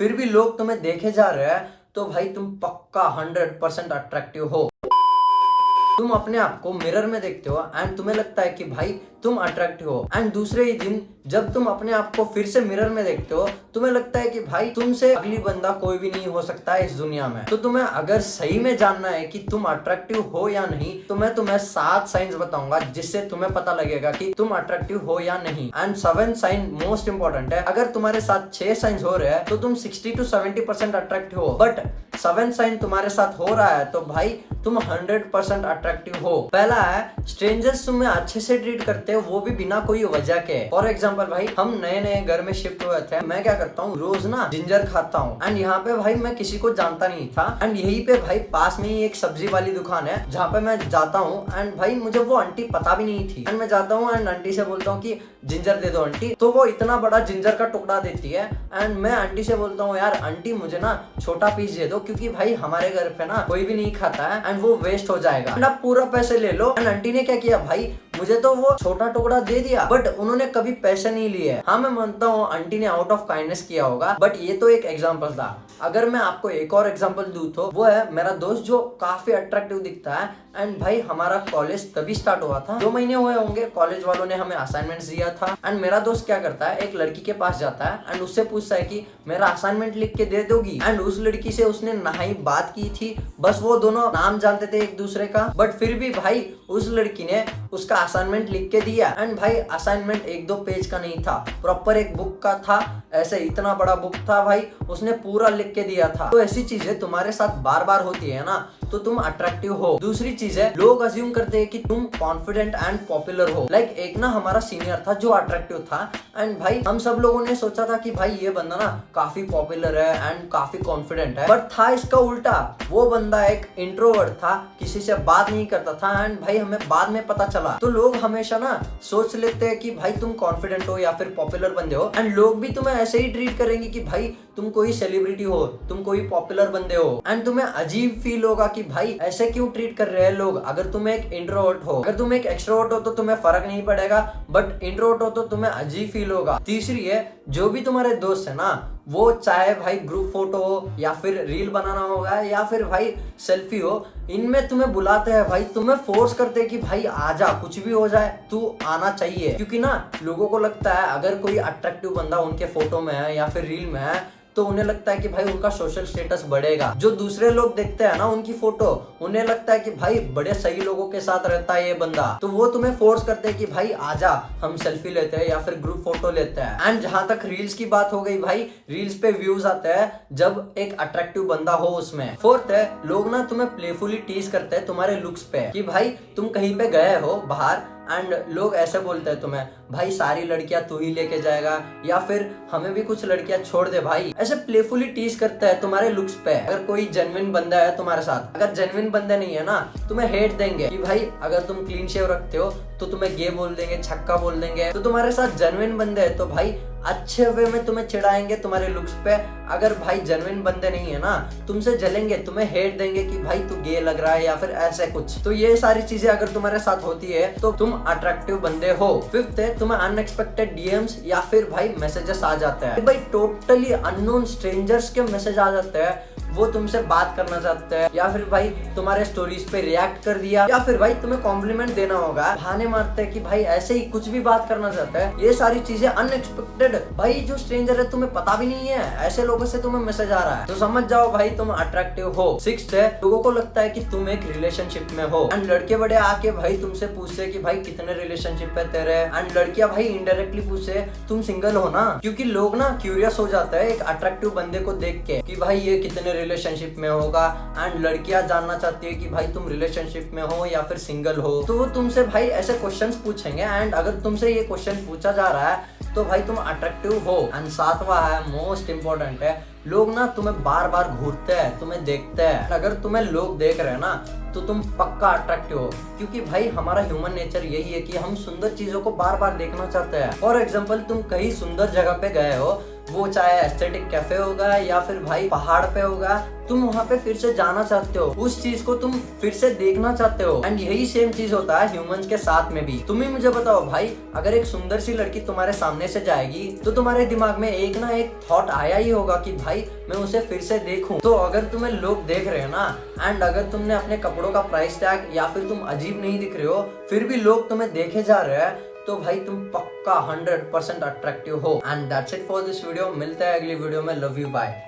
फिर भी लोग तुम्हें देखे जा रहे हैं, तो भाई तुम पक्का 100% अट्रैक्टिव हो। तुम अपने आप को मिरर में देखते हो एंड तुम्हें लगता है कि भाई तुम अट्रैक्टिव हो, एंड दूसरे ही दिन जब तुम अपने आप को फिर से मिरर में देखते हो तुम्हें लगता है कि भाई तुमसे अगली बंदा कोई भी नहीं हो सकता है इस दुनिया में। तो तुम्हें अगर सही में जानना है कि तुम अट्रैक्टिव हो या नहीं, तो मैं तुम्हें 7 साइंस बताऊंगा जिससे तुम्हें पता लगेगा कि तुम अट्रैक्टिव हो या नहीं। एंड 7 साइन मोस्ट इंपॉर्टेंट है। अगर तुम्हारे साथ 6 साइंस हो रहे हैं तो तुम 60 to 70% अट्रैक्टिव हो, बट 7 साइन तुम्हारे साथ हो रहा है तो भाई तुम 100% अट्रैक्टिव हो। पहला है, स्ट्रेंजर्स तुम्हें अच्छे से ट्रीट करते हैं, वो भी बिना कोई वजह के। फॉर एग्जाम्पल भाई हम नए नए घर में शिफ्ट हुए थे, मैं क्या करता हूँ रोज ना जिंजर खाता हूँ, एंड यहाँ पे भाई मैं किसी को जानता नहीं था, एंड यहीं पे भाई पास में ही एक सब्जी वाली दुकान है जहाँ पे मैं जाता हूँ, एंड भाई मुझे वो आंटी पता भी नहीं थी, एंड मैं जाता हूँ एंड आंटी से बोलता हूँ कि जिंजर दे दो आंटी, तो वो इतना बड़ा जिंजर का टुकड़ा देती है, एंड मैं आंटी से बोलता हूँ यार आंटी मुझे ना छोटा पीस दे दो क्योंकि भाई हमारे घर पे ना कोई भी नहीं खाता है एंड वो वेस्ट हो जाएगा, एंड आप पूरा पैसे ले लो। एंड आंटी ने क्या किया भाई, मुझे तो वो छोटा टुकड़ा दे दिया बट उन्होंने कभी पैसे नहीं लिए। हाँ मैं मानता हूँ आंटी ने आउट ऑफ काइंडनेस किया होगा, बट ये तो एक एग्जांपल था। अगर मैं आपको एक और एग्जांपल दूं तो वो है मेरा दोस्त जो काफी अट्रैक्टिव दिखता है, एंड भाई हमारा कॉलेज तभी स्टार्ट हुआ था, 2 महीने हुए होंगे, कॉलेज वालों ने हमें असाइनमेंट्स दिया था, एंड मेरा दोस्त क्या करता है एक लड़की के पास जाता है एंड उससे पूछता है कि मेरा असाइनमेंट लिख के दे दोगी, एंड उस लड़की से उसने ना ही बात की थी, बस वो दोनों नाम जानते थे एक दूसरे का, बट फिर भी भाई उस लड़की ने उसका असाइनमेंट लिख के दिया, एंड भाई असाइनमेंट 1-2 पेज का नहीं था, प्रॉपर एक बुक का था, ऐसे इतना बड़ा बुक था भाई, उसने पूरा लिख के दिया था। तो ऐसी चीजें तुम्हारे साथ बार बार होती है ना, तो तुम अट्रैक्टिव हो। दूसरी चीज है, लोग अज्यूम करते हैं कि तुम कॉन्फिडेंट एंड पॉपुलर हो। लाइक एक ना हमारा सीनियर था जो अट्रैक्टिव था, एंड भाई हम सब लोगों ने सोचा था कि भाई ये बंदा ना काफी पॉपुलर है एंड काफी कॉन्फिडेंट है, बट था इसका उल्टा। वो बंदा एक इंट्रोवर्ट था, किसी से बात नहीं करता था, एंड भाई हमें बाद में पता चला। तो लोग हमेशा ना सोच लेते हैं कि भाई तुम कॉन्फिडेंट हो या फिर पॉपुलर बंदे हो, एंड लोग भी तुम्हें ऐसे ही ट्रीट करेंगे कि भाई तुम कोई सेलिब्रिटी हो, तुम कोई पॉपुलर बंदे हो, एंड तुम्हें अजीब फील होगा कि भाई ऐसे क्यों ट्रीट कर रहे हैं लोग। अगर तुम एक इंट्रोवर्ट हो, अगर तुम एक एक्सट्रोवर्ट हो तो तुम्हें फर्क नहीं पड़ेगा, बट इंट्रोवर्ट हो तो तुम्हें अजीब फील होगा। तीसरी है, जो भी तुम्हारे दोस्त है ना, वो चाहे भाई ग्रुप फोटो हो या फिर रील बनाना होगा या फिर भाई सेल्फी हो, इनमें तुम्हें बुलाते हैं भाई, तुम्हें फोर्स करते हैं कि भाई आजा, कुछ भी हो जाए तू आना चाहिए, क्योंकि ना लोगों को लगता है अगर कोई अट्रैक्टिव बंदा उनके फोटो में है या फिर रील में है तो उन्हें लगता है कि भाई उनका सोशल स्टेटस बढ़ेगा। जो दूसरे लोग देखते हैं ना उनकी फोटो, उन्हें लगता है कि भाई बड़े सही लोगों के साथ रहता है ये बंदा, तो वो तुम्हें फोर्स करते हैं कि भाई आजा हम सेल्फी लेते हैं या फिर ग्रुप फोटो लेते हैं। एंड जहां तक रील्स की बात हो गई भाई, रील्स पे व्यूज आते हैं जब एक अट्रैक्टिव बंदा हो उसमें। फोर्थ है, लोग ना तुम्हें प्लेफुली टीज करते हैं तुम्हारे लुक्स पे, कि भाई तुम कहीं पे गए हो बाहर एंड लोग ऐसे बोलते हैं तुम्हें भाई सारी लड़कियां तू ही लेके जाएगा, या फिर हमें भी कुछ लड़कियां छोड़ दे भाई, ऐसे प्लेफुली टीज करते हैं तुम्हारे लुक्स पे। अगर कोई जेन्युइन बंदा है तुम्हारे साथ, अगर जेन्युइन बंदे नहीं है ना तुम्हें हेट देंगे कि भाई अगर तुम क्लीन शेव रखते हो तो तुम्हें गे बोल देंगे, छक्का बोल देंगे। तो तुम्हारे साथ जेन्युइन बंदे है तो भाई अच्छे वे में तुम्हें चिढ़ाएंगे तुम्हारे लुक्स पे। अगर भाई जेन्युइन बंदे नहीं है ना तुमसे जलेंगे, तुम्हें हेट देंगे कि भाई तू गे लग रहा है या फिर ऐसे कुछ। तो ये सारी चीजें अगर तुम्हारे साथ होती है तो तुम अट्रैक्टिव बंदे हो। फिफ्थ है, तुम्हें अनएक्सपेक्टेड डीएम्स या फिर भाई मैसेजेस आ जाते हैं, भाई टोटली अननोन स्ट्रेंजर्स के मैसेज आ जाते हैं, वो तुमसे बात करना चाहते हैं या फिर भाई तुम्हारे स्टोरीज पे रिएक्ट कर दिया, या फिर भाई तुम्हें कॉम्प्लीमेंट देना होगा, बहाने मारते हैं कि भाई ऐसे ही कुछ भी बात करना चाहते हैं। ये सारी चीजें अनएक्सपेक्टेड, भाई जो स्ट्रेंजर है तुम्हें पता भी नहीं है, ऐसे लोगों से तुम्हें मैसेज आ रहा है, तो समझ जाओ भाई तुम अट्रैक्टिव हो। सिक्स्थ है, लोगों को लगता है कि तुम एक रिलेशनशिप में हो, एंड लड़के बड़े आके भाई तुमसे पूछते कि भाई कितने रिलेशनशिप है तेरे, एंड लड़कियां भाई इनडायरेक्टली पूछे तुम सिंगल हो ना, क्योंकि लोग ना क्यूरियस हो जाते हैं एक अट्रैक्टिव बंदे को देख के कि भाई ये कितने रिलेशनशिप में होगा, एंड लड़कियां जानना चाहती है कि भाई तुम रिलेशनशिप में हो या फिर सिंगल हो, तो वो तुमसे भाई ऐसे क्वेश्चंस पूछेंगे, एंड अगर तुमसे ये क्वेश्चन पूछा जा रहा है तो भाई तुम अट्रैक्टिव हो। एंड सातवां है, मोस्ट इंपॉर्टेंट है, लोग ना तुम्हें बार बार घूरते हैं, तुम्हें देखते हैं, अगर तुम्हें लोग देख रहे हैं ना तो तुम पक्का अट्रैक्टिव हो, क्योंकि भाई हमारा ह्यूमन नेचर यही है कि हम सुंदर चीजों को बार बार देखना चाहते हैं। फॉर एग्जाम्पल तुम कहीं सुंदर जगह पे गए हो, वो चाहे एस्थेटिक कैफे होगा या फिर भाई पहाड़ पे होगा, तुम वहाँ पे फिर से जाना चाहते हो, उस चीज को तुम फिर से देखना चाहते हो। एंड यही सेम चीज होता है ह्यूमंस के साथ में भी। तुम ही मुझे बताओ भाई, अगर एक सुंदर सी लड़की तुम्हारे सामने से जाएगी तो तुम्हारे दिमाग में एक ना एक थॉट आया ही होगा कि भाई मैं उसे फिर से देखूं। तो अगर तुम्हें लोग देख रहे हैं ना, एंड अगर तुमने अपने कपड़ों का प्राइस टैग या फिर तुम अजीब नहीं दिख रहे हो, फिर भी लोग तुम्हें देखे जा रहे हैं, तो भाई तुम पक्का 100% अट्रैक्टिव हो। And that's it for this video. मिलते हैं अगली वीडियो में। Love you, bye.